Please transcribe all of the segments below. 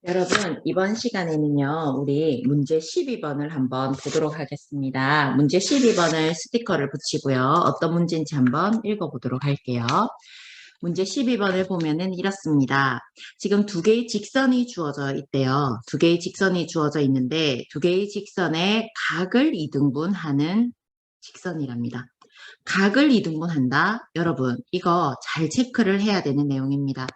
여러분, 이번 시간에는요, 우리 문제 12번을 한번 보도록 하겠습니다. 문제 12번을 스티커를 붙이고요. 어떤 문제인지 한번 읽어보도록 할게요. 문제 12번을 보면은 이렇습니다. 지금 두 개의 직선이 주어져 있대요. 두 개의 직선이 주어져 있는데, 두 개의 직선의 각을 이등분하는 직선이랍니다. 각을 이등분한다? 여러분, 이거 잘 체크를 해야 되는 내용입니다.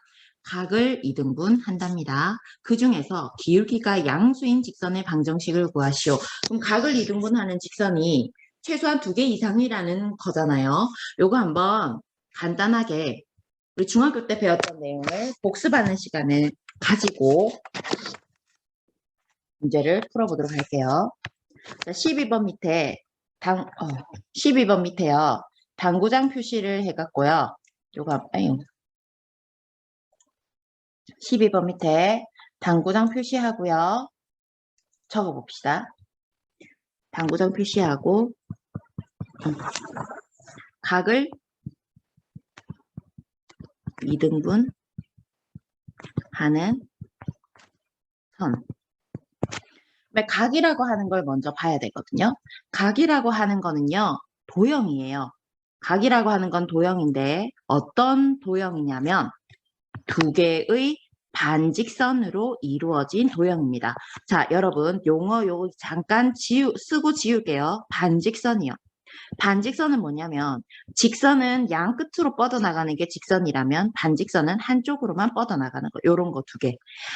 각을 이등분한답니다. 그 중에서 기울기가 양수인 직선의 방정식을 구하시오. 그럼 각을 이등분하는 직선이 최소한 두 개 이상이라는 거잖아요. 요거 한번 간단하게 우리 중학교 때 배웠던 내용을 복습하는 시간을 가지고 문제를 풀어보도록 할게요. 자, 12번 밑에 12번 밑에요. 당구장 표시를 해갖고요. 요거, 12번 밑에 당구장 표시하고요. 적어봅시다. 당구장 표시하고 각을 2등분 하는 선. 각이라고 하는 걸 먼저 봐야 되거든요. 각이라고 하는 거는요, 도형이에요. 각이라고 하는 건 도형인데 어떤 도형이냐면 두 개의 반직선으로 이루어진 도형입니다. 자, 여러분 용어 요거 잠깐 쓰고 지울게요. 반직선이요. 반직선은 뭐냐면 직선은 양 끝으로 뻗어나가는 게 직선이라면 반직선은 한쪽으로만 뻗어나가는 거. 요런 거 두 개.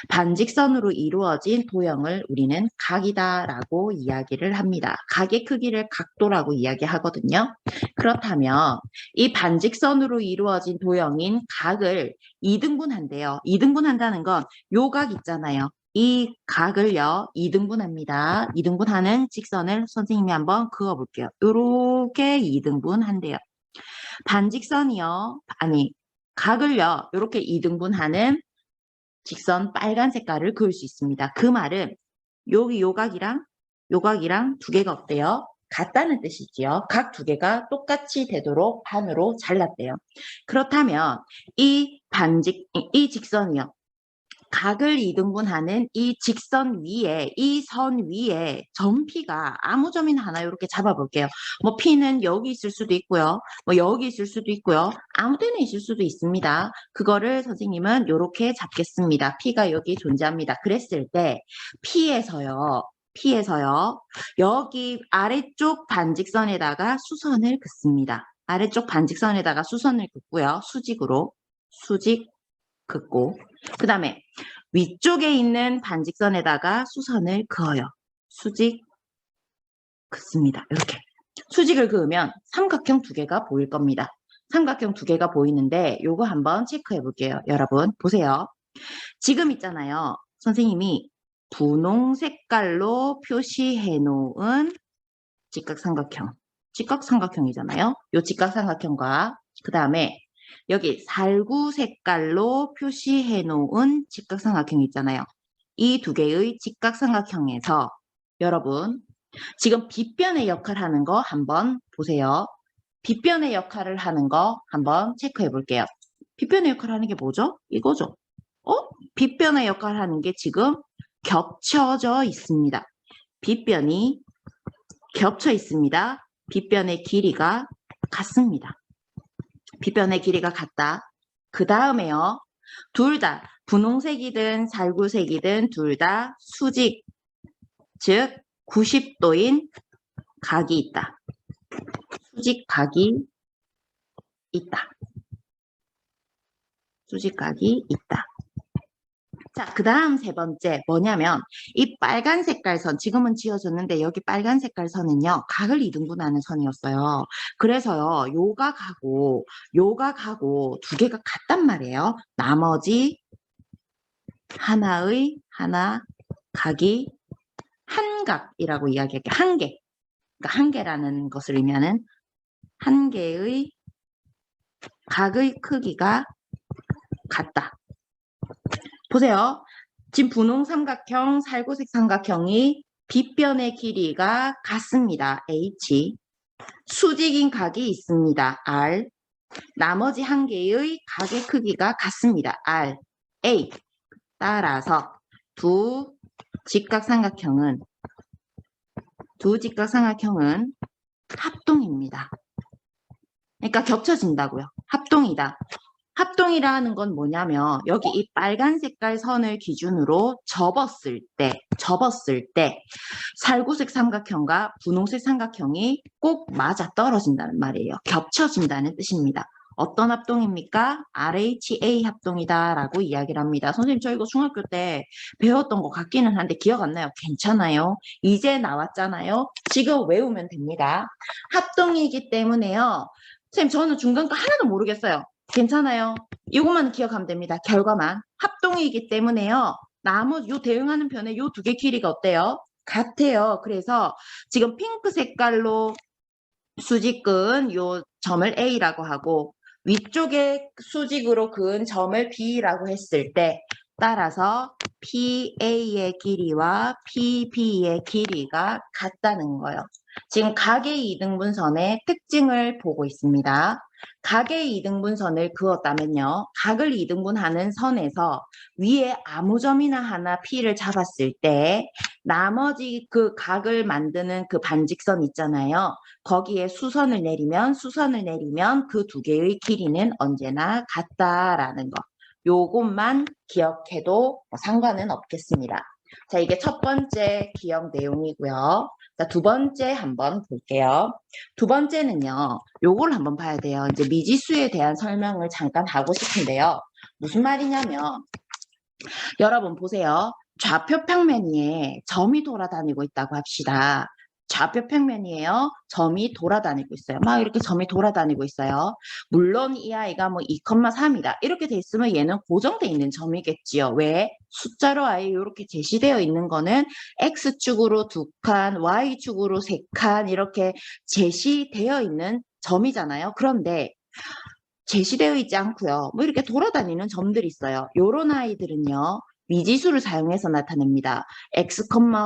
반직선으로 이루어진 도형을 우리는 각이다라고 이야기를 합니다. 각의 크기를 각도라고 이야기하거든요. 그렇다면 이 반직선으로 이루어진 도형인 각을 2등분한대요. 2등분한다는 건 요 각 있잖아요. 이 각을요, 2등분합니다. 2등분하는 직선을 선생님이 한번 그어볼게요. 요렇게 2등분한대요. 반직선이요, 각을요, 요렇게 2등분하는 직선 빨간 색깔을 그을 수 있습니다. 그 말은 여기 요각이랑 두 개가 어때요? 같다는 뜻이지요. 각 두 개가 똑같이 되도록 반으로 잘랐대요. 그렇다면 이 직선이요. 각을 2등분하는 이 직선 위에, 이 선 위에 점 P가 아무 점이나 하나 이렇게 잡아볼게요. 뭐 P는 여기 있을 수도 있고요. 뭐 여기 있을 수도 있고요. 아무 데나 있을 수도 있습니다. 그거를 선생님은 이렇게 잡겠습니다. P가 여기 존재합니다. 그랬을 때 P에서요. 여기 아래쪽 반직선에다가 수선을 긋습니다. 아래쪽 반직선에다가 수선을 긋고요. 수직 긋고 그 다음에 위쪽에 있는 반직선에다가 수선을 그어요. 수직 긋습니다. 이렇게 수직을 그으면 삼각형 두 개가 보일 겁니다. 삼각형 두 개가 보이는데 요거 한번 체크해 볼게요. 여러분 보세요. 지금 있잖아요. 선생님이 분홍 색깔로 표시해 놓은 직각삼각형이잖아요. 요 직각삼각형과 그 다음에 여기 살구 색깔로 표시해 놓은 직각삼각형이 있잖아요. 이 두 개의 직각삼각형에서 여러분 지금 빗변의 역할을 하는 거 한번 보세요. 빗변의 역할을 하는 거 한번 체크해 볼게요. 빗변의 역할을 하는 게 뭐죠? 이거죠. 빗변의 역할을 하는 게 지금 겹쳐져 있습니다. 빗변이 겹쳐 있습니다. 빗변의 길이가 같습니다. 빗변의 길이가 같다. 그 다음에요. 둘 다 분홍색이든 살구색이든 둘 다 수직, 즉 90도인 각이 있다. 수직각이 있다. 수직각이 있다. 자, 그 다음 세 번째 뭐냐면 이 빨간 색깔 선, 지금은 지어졌는데 여기 빨간 색깔 선은요. 각을 2등분하는 선이었어요. 그래서요. 요각하고 두 개가 같단 말이에요. 나머지 하나 각이 한각이라고 이야기할게요. 한 개. 그러니까 한 개라는 것을 의미하는 한 개의 각의 크기가 같다. 보세요. 지금 분홍 삼각형, 살구색 삼각형이 빗변의 길이가 같습니다. H. 수직인 각이 있습니다. R. 나머지 한 개의 각의 크기가 같습니다. R. A. 따라서 두 직각삼각형은 합동입니다. 그러니까 겹쳐진다고요. 합동이다. 합동이라는 건 뭐냐면 여기 이 빨간 색깔 선을 기준으로 접었을 때 살구색 삼각형과 분홍색 삼각형이 꼭 맞아 떨어진다는 말이에요. 겹쳐진다는 뜻입니다. 어떤 합동입니까? RHA 합동이다라고 이야기를 합니다. 선생님 저 이거 중학교 때 배웠던 것 같기는 한데 기억 안 나요. 괜찮아요. 이제 나왔잖아요. 지금 외우면 됩니다. 합동이기 때문에요. 선생님 저는 중간거 하나도 모르겠어요. 괜찮아요. 이것만 기억하면 됩니다. 결과만. 합동이기 때문에요. 나머지 요 대응하는 편에 요 두 개 길이가 어때요? 같아요. 그래서 지금 핑크 색깔로 수직 그은 요 점을 A라고 하고 위쪽에 수직으로 그은 점을 B라고 했을 때 따라서 PA의 길이와 PB의 길이가 같다는 거예요. 지금 각의 이등분선의 특징을 보고 있습니다. 각의 이등분선을 그었다면요. 각을 이등분하는 선에서 위에 아무 점이나 하나 P를 잡았을 때 나머지 그 각을 만드는 그 반직선 있잖아요. 거기에 수선을 내리면 그 두 개의 길이는 언제나 같다라는 거. 요것만 기억해도 상관은 없겠습니다. 자, 이게 첫 번째 기억 내용이고요. 자, 두 번째 한번 볼게요. 두 번째는요. 요걸 한번 봐야 돼요. 이제 미지수에 대한 설명을 잠깐 하고 싶은데요. 무슨 말이냐면 여러분 보세요. 좌표 평면 위에 점이 돌아다니고 있다고 합시다. 좌표 평면 위에요. 점이 돌아다니고 있어요. 막 이렇게 점이 돌아다니고 있어요. 물론 이 아이가 뭐 2,3이다. 이렇게 돼 있으면 얘는 고정돼 있는 점이겠지요. 왜? 숫자로 아예 이렇게 제시되어 있는 거는 X축으로 2칸, Y축으로 3칸 이렇게 제시되어 있는 점이잖아요. 그런데 제시되어 있지 않고요. 뭐 이렇게 돌아다니는 점들이 있어요. 요런 아이들은요. 미지수를 사용해서 나타냅니다. x,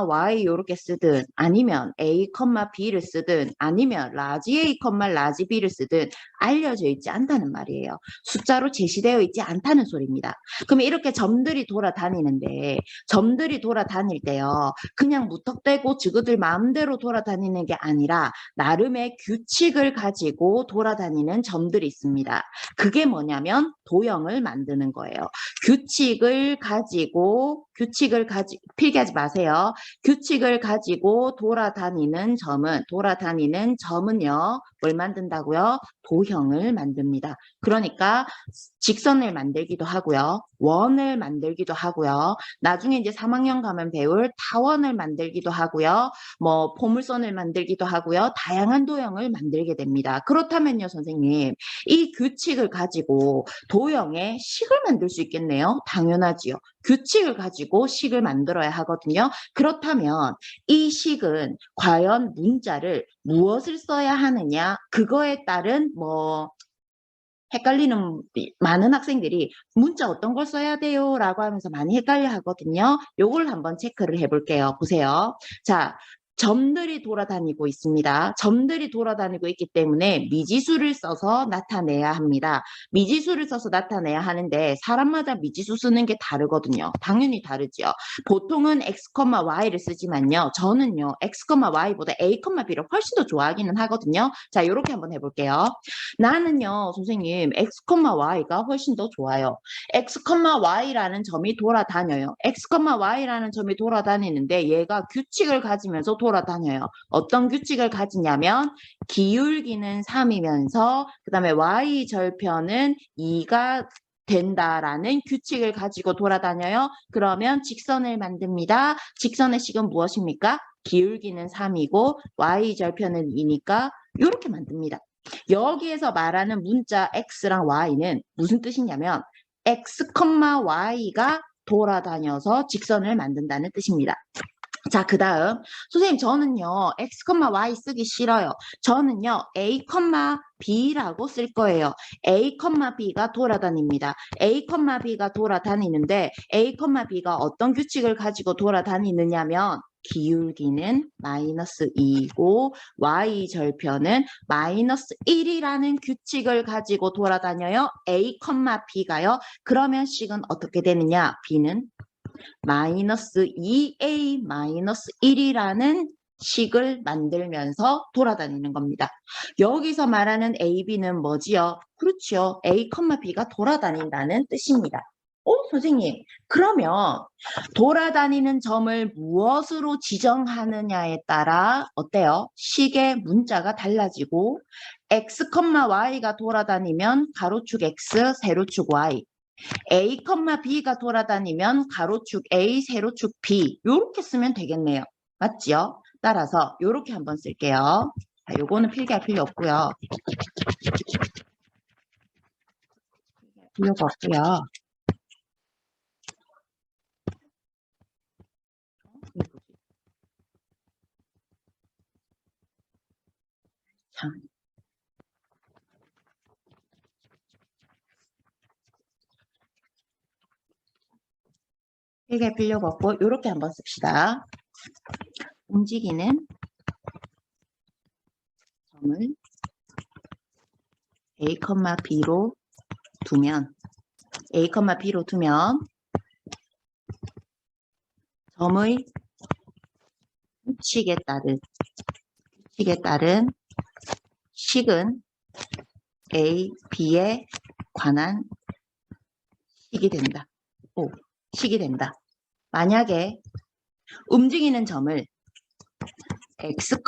y 이렇게 쓰든 아니면 a, b를 쓰든 아니면 라지 a, 라지 b를 쓰든 알려져 있지 않다는 말이에요. 숫자로 제시되어 있지 않다는 소리입니다. 그러면 이렇게 점들이 돌아다니는데 점들이 돌아다닐 때요. 그냥 무턱대고 지그들 마음대로 돌아다니는 게 아니라 나름의 규칙을 가지고 돌아다니는 점들이 있습니다. 그게 뭐냐면 도형을 만드는 거예요. 규칙을 가지고 필기하지 마세요. 규칙을 가지고 돌아다니는 점은요. 뭘 만든다고요? 도형을 만듭니다. 그러니까 직선을 만들기도 하고요. 원을 만들기도 하고요. 나중에 이제 3학년 가면 배울 타원을 만들기도 하고요. 뭐 포물선을 만들기도 하고요. 다양한 도형을 만들게 됩니다. 그렇다면요, 선생님. 이 규칙을 가지고 도형의 식을 만들 수 있겠네요. 당연하지요. 규칙을 가지고 식을 만들어야 하거든요. 그렇다면 이 식은 과연 문자를 무엇을 써야 하느냐? 그거에 따른 뭐 헷갈리는 많은 학생들이 문자 어떤 걸 써야 돼요? 라고 하면서 많이 헷갈려 하거든요. 요걸 한번 체크를 해볼게요. 보세요. 자, 점들이 돌아다니고 있습니다. 점들이 돌아다니고 있기 때문에 미지수를 써서 나타내야 합니다. 미지수를 써서 나타내야 하는데 사람마다 미지수 쓰는 게 다르거든요. 당연히 다르죠. 보통은 x, y를 쓰지만요. 저는요. x, y보다 a, b를 훨씬 더 좋아하기는 하거든요. 자, 이렇게 한번 해볼게요. 나는요, 선생님, x, y가 훨씬 더 좋아요. x, y라는 점이 돌아다녀요. x, y라는 점이 돌아다니는데 얘가 규칙을 가지면서 돌아다녀요. 어떤 규칙을 가지냐면 기울기는 3이면서 그 다음에 y절편은 2가 된다라는 규칙을 가지고 돌아다녀요. 그러면 직선을 만듭니다. 직선의 식은 무엇입니까? 기울기는 3이고 y절편은 2니까 이렇게 만듭니다. 여기에서 말하는 문자 x랑 y는 무슨 뜻이냐면 x, y가 돌아다녀서 직선을 만든다는 뜻입니다. 자, 그 다음 선생님 저는요 x, y 쓰기 싫어요. 저는요 a, b라고 쓸 거예요. a, b가 돌아다닙니다. a, b가 돌아다니는데 a, b가 어떤 규칙을 가지고 돌아다니느냐면 기울기는 마이너스 2이고 y절편은 마이너스 1이라는 규칙을 가지고 돌아다녀요. a, b가요. 그러면 식은 어떻게 되느냐? b는 마이너스 2a 마이너스 1이라는 식을 만들면서 돌아다니는 겁니다. 여기서 말하는 a, b는 뭐지요? 그렇지요. a, b가 돌아다닌다는 뜻입니다. 선생님, 그러면 돌아다니는 점을 무엇으로 지정하느냐에 따라 어때요? 식의 문자가 달라지고 x, y가 돌아다니면 가로축 x, 세로축 y, a, b가 돌아다니면 가로축 a, 세로축 b 이렇게 쓰면 되겠네요. 맞지요? 따라서 이렇게 한번 쓸게요. 자, 요거는 필기할 필요 없고요. 필요가 없고요. 자, 필기할 필요가 없고 이렇게 한번 씁시다. 움직이는 점을 a, b로 두면 점의 규칙에 따른 식은 a, b에 관한 식이 된다. 식이 된다. 만약에 움직이는 점을 x,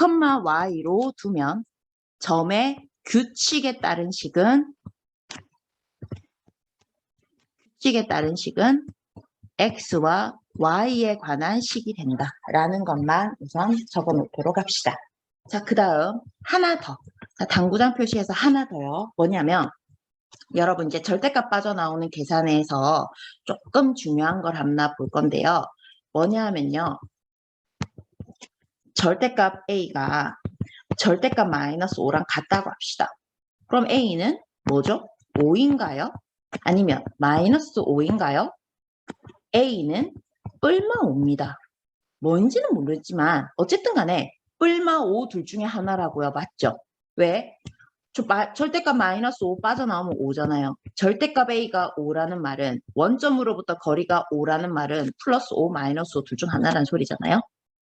y로 두면 점의 규칙에 따른 식은 x와 y에 관한 식이 된다라는 것만 우선 적어 놓도록 합시다. 자, 그 다음 하나 더. 자, 당구장 표시에서 하나 더요. 뭐냐면 여러분 이제 절대값 빠져나오는 계산에서 조금 중요한 걸 하나 볼 건데요. 뭐냐 하면요. 절대값 a가 절대값 마이너스 5랑 같다고 합시다. 그럼 a는 뭐죠? 5인가요? 아니면 마이너스 5인가요? a는 뿔마 5입니다. 뭔지는 모르지만 어쨌든 간에 뿔마 5 둘 중에 하나라고요. 맞죠? 왜? 절대값 마이너스 5 빠져나오면 5잖아요. 절대값 a가 5라는 말은 원점으로부터 거리가 5라는 말은 플러스 5 마이너스 5 둘 중 하나라는 소리잖아요.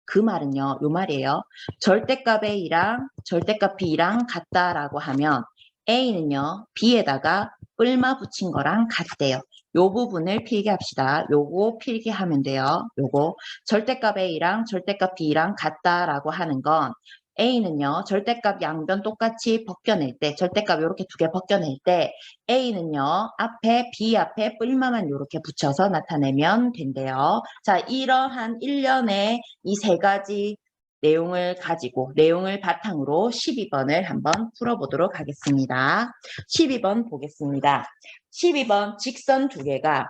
그 말은요. 요 말이에요. 절대값 a랑 절대값 b랑 같다라고 하면 a는요. b에다가 뿔마 붙인 거랑 같대요. 요 부분을 필기합시다. 요거 필기하면 돼요. 요거 절대값 a랑 절대값 b랑 같다라고 하는 건 a는요. 절대값 양변 똑같이 벗겨낼 때 절대값 이렇게 두 개 벗겨낼 때 a는요. 앞에 b 앞에 뿔마만 이렇게 붙여서 나타내면 된대요. 자, 이러한 일련의 이 세 가지 내용을 바탕으로 12번을 한번 풀어보도록 하겠습니다. 12번 보겠습니다. 12번 직선 두 개가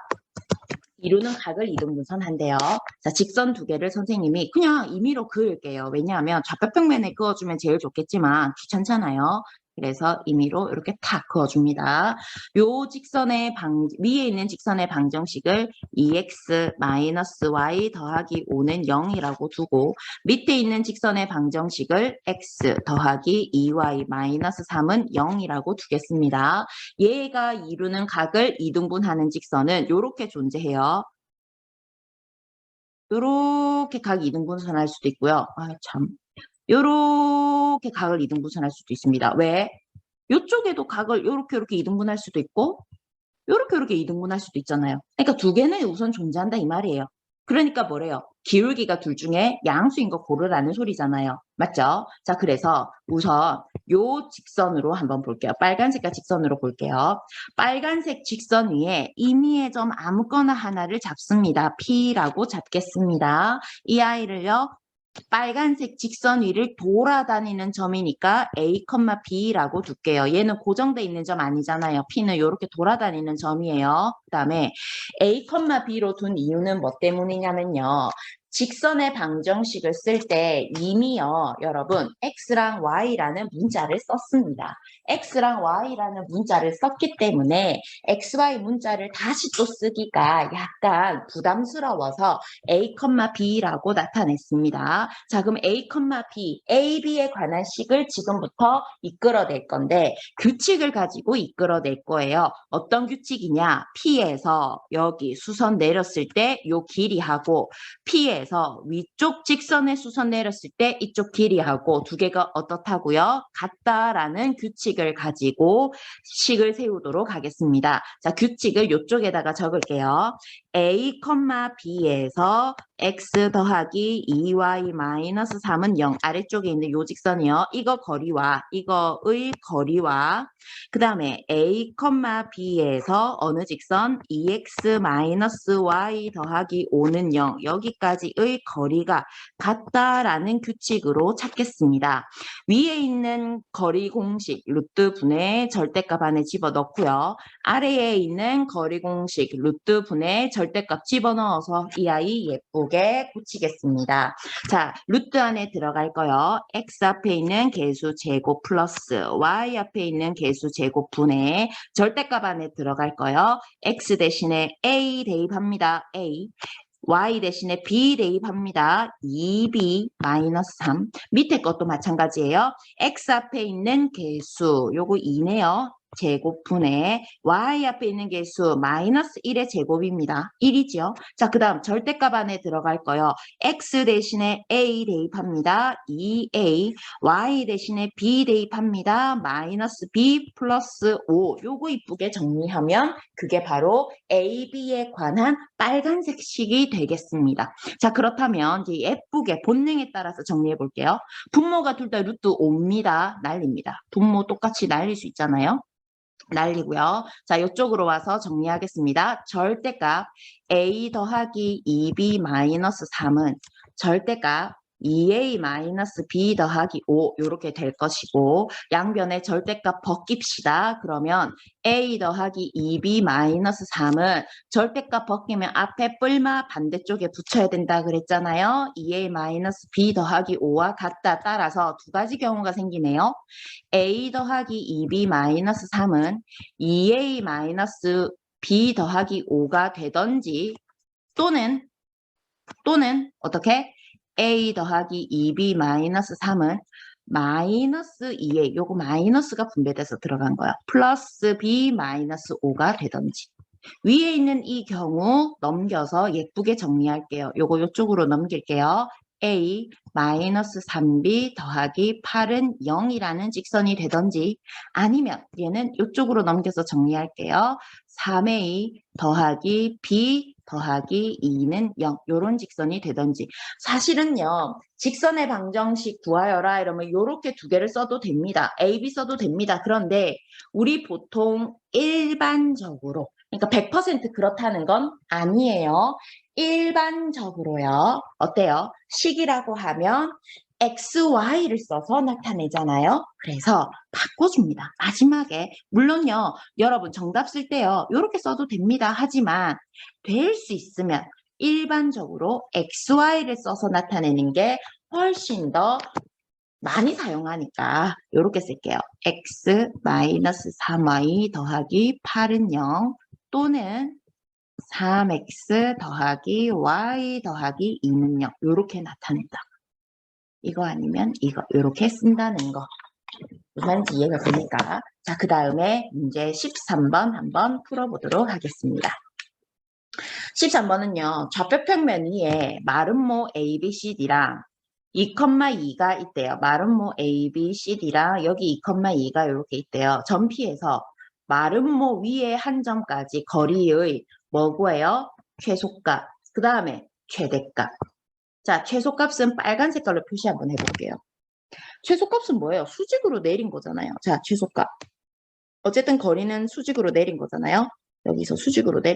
이루는 각을 이등분선한대요. 자, 직선 두 개를 선생님이 그냥 임의로 그을게요. 왜냐하면 좌표평면에 그어주면 제일 좋겠지만 귀찮잖아요. 그래서 임의로 이렇게 탁 그어줍니다. 요 직선의 위에 있는 직선의 방정식을 2x-y 더하기 5는 0이라고 두고 밑에 있는 직선의 방정식을 x 더하기 2y-3은 0이라고 두겠습니다. 얘가 이루는 각을 이등분하는 직선은 이렇게 존재해요. 요렇게 각 이등분선할 수도 있고요. 요렇게 각을 이등분선할 수도 있습니다. 왜? 요쪽에도 각을 요렇게 이등분할 수도 있고 요렇게 이등분할 수도 있잖아요. 그러니까 두 개는 우선 존재한다 이 말이에요. 그러니까 뭐래요? 기울기가 둘 중에 양수인 거 고르라는 소리잖아요. 맞죠? 자, 그래서 우선 요 직선으로 한번 볼게요. 빨간색과 직선으로 볼게요. 빨간색 직선 위에 임의의 점 아무거나 하나를 잡습니다. P라고 잡겠습니다. 이 아이를요. 빨간색 직선 위를 돌아다니는 점이니까 A, B라고 둘게요. 얘는 고정돼 있는 점 아니잖아요. P는 이렇게 돌아다니는 점이에요. 그 다음에 A, B로 둔 이유는 뭐 때문이냐면요. 직선의 방정식을 쓸 때 이미요, 여러분, x랑 y라는 문자를 썼습니다. x랑 y라는 문자를 썼기 때문에 xy 문자를 다시 또 쓰기가 약간 부담스러워서 a, b라고 나타냈습니다. 자, 그럼 a, b, a, b에 관한 식을 지금부터 이끌어낼 건데 규칙을 가지고 이끌어낼 거예요. 어떤 규칙이냐? P에서 여기 수선 내렸을 때 요 길이하고 P에서 위쪽 직선의 수선 내렸을 때 이쪽 길이하고 두 개가 어떻다고요? 같다라는 규칙을 가지고 식을 세우도록 하겠습니다. 자, 규칙을 이쪽에다가 적을게요. A, B에서 x 더하기 2y-3은 0. 아래쪽에 있는 요 직선이요. 이거 거리와 이거의 거리와 그 다음에 A, B에서 어느 직선 2x-y 더하기 5는 0. 여기까지의 거리가 같다라는 규칙으로 찾겠습니다. 위에 있는 거리 공식 루트 분의 절대값 안에 집어넣고요. 아래에 있는 거리 공식 루트 분의 절대값 집어넣어서 이 아이 예쁘게 고치겠습니다. 자, 루트 안에 들어갈 거요. x 앞에 있는 개수 제곱 플러스 y 앞에 있는 개수 제곱 분의 절대값 안에 들어갈 거요. x 대신에 a 대입합니다. a. y 대신에 b 대입합니다. 2b-3. 밑에 것도 마찬가지예요. x 앞에 있는 개수 요거 2네요. 제곱분의 y 앞에 있는 개수 마이너스 1의 제곱입니다. 1이죠. 자, 그 다음 절대값 안에 들어갈 거요. x 대신에 a 대입합니다. 2a. y 대신에 b 대입합니다. 마이너스 b 플러스 5. 요거 이쁘게 정리하면 그게 바로 a, b에 관한 빨간색 식이 되겠습니다. 자, 그렇다면 이제 예쁘게 본능에 따라서 정리해 볼게요. 분모가 둘 다 루트 5입니다. 날립니다. 분모 똑같이 날릴 수 있잖아요. 날리고요. 자, 이쪽으로 와서 정리하겠습니다. 절대값 a 더하기 2b-3은 절대값 2a-b 더하기 5 이렇게 될 것이고 양변에 절대값 벗깁시다. 그러면 a 더하기 2b-3은 절대값 벗기면 앞에 뿔마 반대쪽에 붙여야 된다 그랬잖아요. 2a-b 더하기 5와 같다. 따라서 두 가지 경우가 생기네요. a 더하기 2b-3은 2a-b 더하기 5가 되던지 또는 어떻게? a 더하기 2b-3은 마이너스 2a, 요거 마이너스가 분배돼서 들어간 거야. 플러스 b-5가 되던지. 위에 있는 이 경우 넘겨서 예쁘게 정리할게요. 요거 요쪽으로 넘길게요. a 마이너스 3b 더하기 8은 0이라는 직선이 되던지 아니면 얘는 이쪽으로 넘겨서 정리할게요. 3a 더하기 b 더하기 2는 0 이런 직선이 되던지 사실은요. 직선의 방정식 구하여라 이러면 이렇게 두 개를 써도 됩니다. a, b 써도 됩니다. 그런데 우리 보통 일반적으로 그러니까 100% 그렇다는 건 아니에요. 일반적으로요. 어때요? 식이라고 하면 XY를 써서 나타내잖아요. 그래서 바꿔줍니다. 마지막에 물론요. 여러분 정답 쓸 때요. 이렇게 써도 됩니다. 하지만 될 수 있으면 일반적으로 XY를 써서 나타내는 게 훨씬 더 많이 사용하니까 이렇게 쓸게요. x-3y 더하기 8은 0 또는 3x 더하기 y 더하기 2는 0 이렇게 나타낸다. 이거 아니면 이거 이렇게 쓴다는 거. 무슨 이해가 됩니까? 자, 그 다음에 문제 13번 한번 풀어보도록 하겠습니다. 13번은요. 좌표평면 위에 마름모 ABCD랑 2,2가 있대요. 마름모 ABCD랑 여기 2,2가 이렇게 있대요. 점피에서 마름모 위에 한 점까지 거리의 뭐고요? 최소값. 그 다음에 최대값. 자, 최소값은 빨간 색깔로 표시 한번 해볼게요. 최소값은 뭐예요? 수직으로 내린 거잖아요. 자, 최소값. 어쨌든 거리는 수직으로 내린 거잖아요. 여기서 수직으로 내린